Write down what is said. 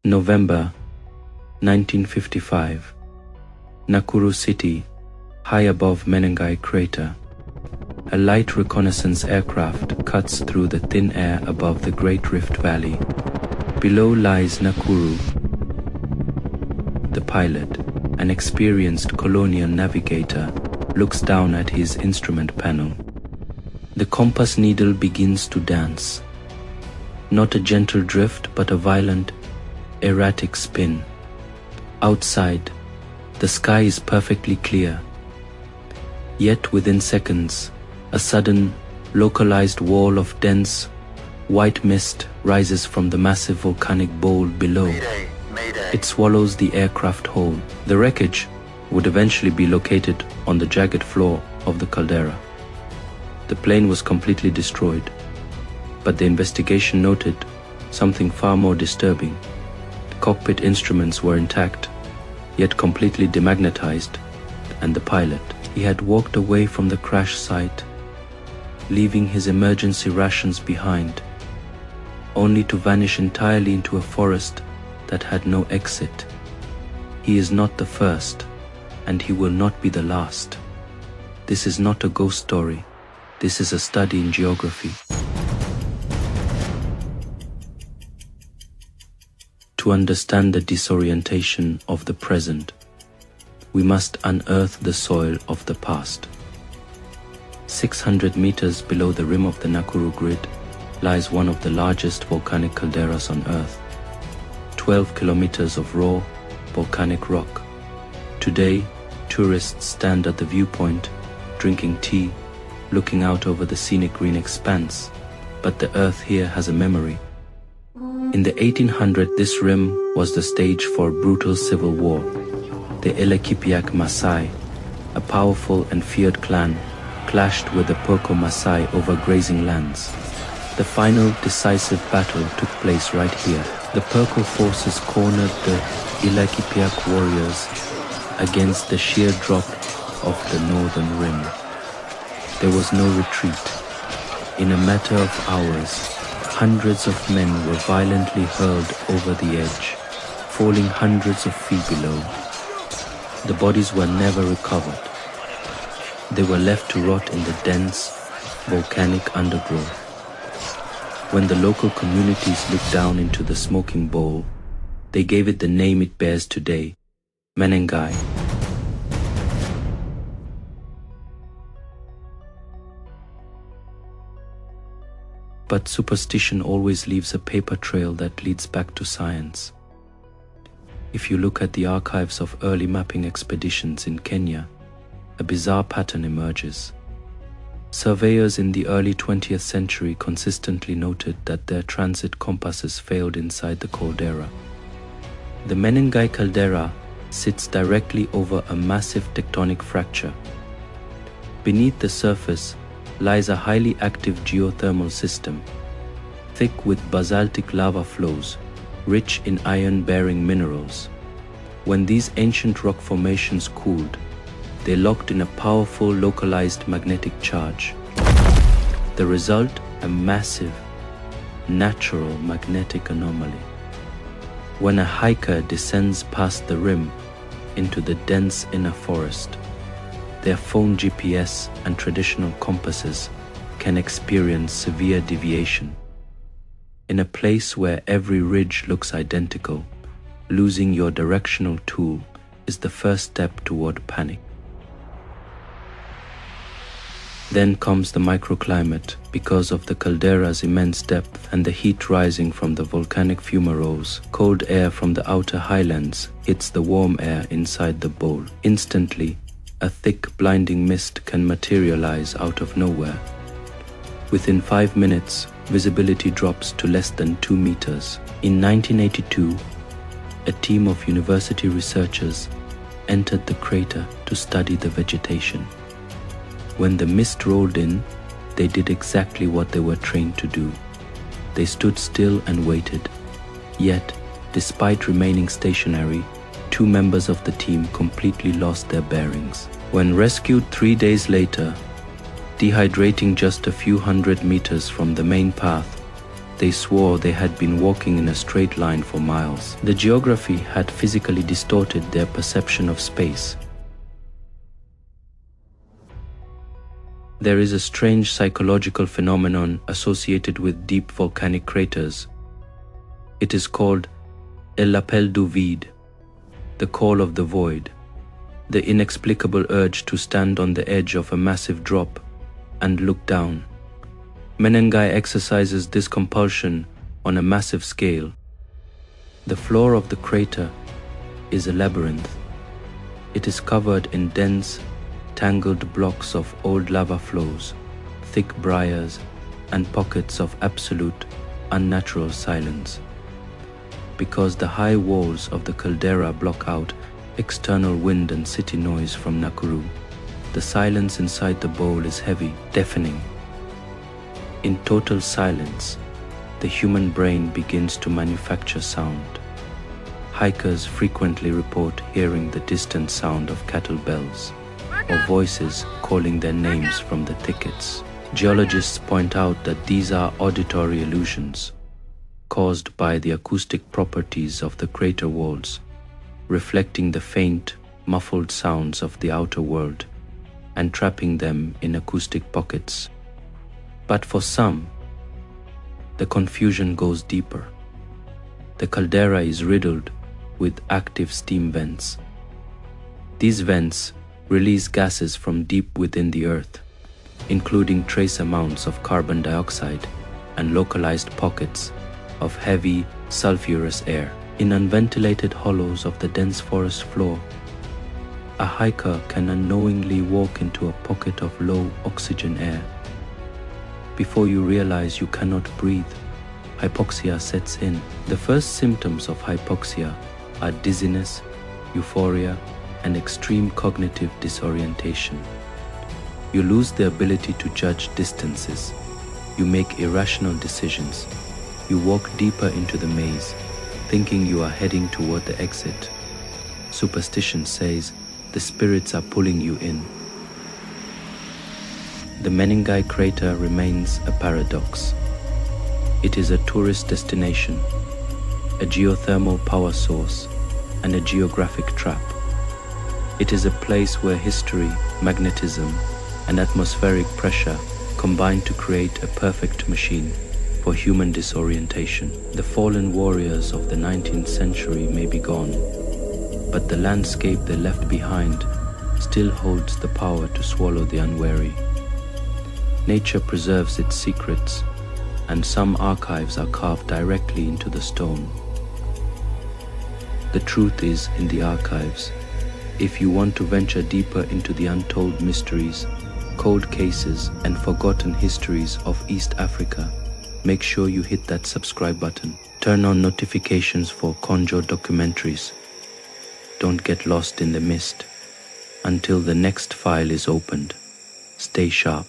November 1955. Nakuru City, high above Menengai crater. A light reconnaissance aircraft cuts through the thin air above the Great Rift Valley. Below lies Nakuru. The pilot, an experienced colonial navigator, looks down at his instrument panel. The compass needle begins to dance. Not a gentle drift, but a violent, erratic spin. Outside, the sky is perfectly clear. Yet within seconds, a sudden, localized wall of dense, white mist rises from the massive volcanic bowl below. Mayday. It swallows the aircraft whole. The wreckage would eventually be located on the jagged floor of the caldera. The plane was completely destroyed, but the investigation noted something far more disturbing. The cockpit instruments were intact, yet completely demagnetized, and the pilot, he had walked away from the crash site, leaving his emergency rations behind, only to vanish entirely into a forest that had no exit. He is not the first, and he will not be the last. This is not a ghost story. This is a study in geography. To understand the disorientation of the present, we must unearth the soil of the past. 600 meters below the rim of the Nakuru grid lies one of the largest volcanic calderas on Earth. 12 kilometers of raw, volcanic rock. Today, tourists stand at the viewpoint, drinking tea, looking out over the scenic green expanse, but the Earth here has a memory. In the 1800s, this rim was the stage for a brutal civil war. The Elekipiak Maasai, a powerful and feared clan, clashed with the Purko Maasai over grazing lands. The final decisive battle took place right here. The Purko forces cornered the Elekipiak warriors against the sheer drop of the northern rim. There was no retreat. In a matter of hours, hundreds of men were violently hurled over the edge, falling hundreds of feet below. The bodies were never recovered. They were left to rot in the dense, volcanic undergrowth. When the local communities looked down into the smoking bowl, they gave it the name it bears today, Menengai. But superstition always leaves a paper trail that leads back to science. If you look at the archives of early mapping expeditions in Kenya, a bizarre pattern emerges. Surveyors in the early 20th century consistently noted that their transit compasses failed inside the caldera. The Menengai caldera sits directly over a massive tectonic fracture. Beneath the surface lies a highly active geothermal system, thick with basaltic lava flows, rich in iron-bearing minerals. When these ancient rock formations cooled, they locked in a powerful localized magnetic charge. The result, a massive, natural magnetic anomaly. When a hiker descends past the rim into the dense inner forest, their phone GPS and traditional compasses can experience severe deviation. In a place where every ridge looks identical, losing your directional tool is the first step toward panic. Then comes the microclimate. Because of the caldera's immense depth and the heat rising from the volcanic fumaroles, cold air from the outer highlands hits the warm air inside the bowl. Instantly, a thick, blinding mist can materialize out of nowhere. Within 5 minutes, visibility drops to less than 2 meters. In 1982, a team of university researchers entered the crater to study the vegetation. When the mist rolled in, they did exactly what they were trained to do. They stood still and waited. Yet, despite remaining stationary, 2 members of the team completely lost their bearings. When rescued 3 days later, dehydrating just a few hundred meters from the main path, They swore they had been walking in a straight line for miles. The geography had physically distorted their perception of space. There is a strange psychological phenomenon associated with deep volcanic craters. It is called l'appel du vide, the call of the void, the inexplicable urge to stand on the edge of a massive drop and look down. Menengai exercises this compulsion on a massive scale. The floor of the crater is a labyrinth. It is covered in dense, tangled blocks of old lava flows, thick briars, and pockets of absolute, unnatural silence. Because the high walls of the caldera block out external wind and city noise from Nakuru, the silence inside the bowl is heavy, deafening. In total silence, the human brain begins to manufacture sound. Hikers frequently report hearing the distant sound of cattle bells, or voices calling their names from the thickets. Geologists point out that these are auditory illusions, caused by the acoustic properties of the crater walls, reflecting the faint, muffled sounds of the outer world and trapping them in acoustic pockets. But for some, the confusion goes deeper. The caldera is riddled with active steam vents. These vents release gases from deep within the earth, including trace amounts of carbon dioxide and localized pockets of heavy, sulfurous air. In unventilated hollows of the dense forest floor, a hiker can unknowingly walk into a pocket of low oxygen air. Before you realize you cannot breathe, hypoxia sets in. The first symptoms of hypoxia are dizziness, euphoria, and extreme cognitive disorientation. You lose the ability to judge distances. You make irrational decisions. You walk deeper into the maze, thinking you are heading toward the exit. Superstition says the spirits are pulling you in. The Menengai crater remains a paradox. It is a tourist destination, a geothermal power source, and a geographic trap. It is a place where history, magnetism, and atmospheric pressure combine to create a perfect machine for human disorientation. The fallen warriors of the 19th century may be gone, but the landscape they left behind still holds the power to swallow the unwary. Nature preserves its secrets, and some archives are carved directly into the stone. The truth is in the archives. If you want to venture deeper into the untold mysteries, cold cases, and forgotten histories of East Africa, make sure you hit that subscribe button. Turn on notifications for Chonjo Documentaries. Don't get lost in the mist. Until the next file is opened, stay sharp.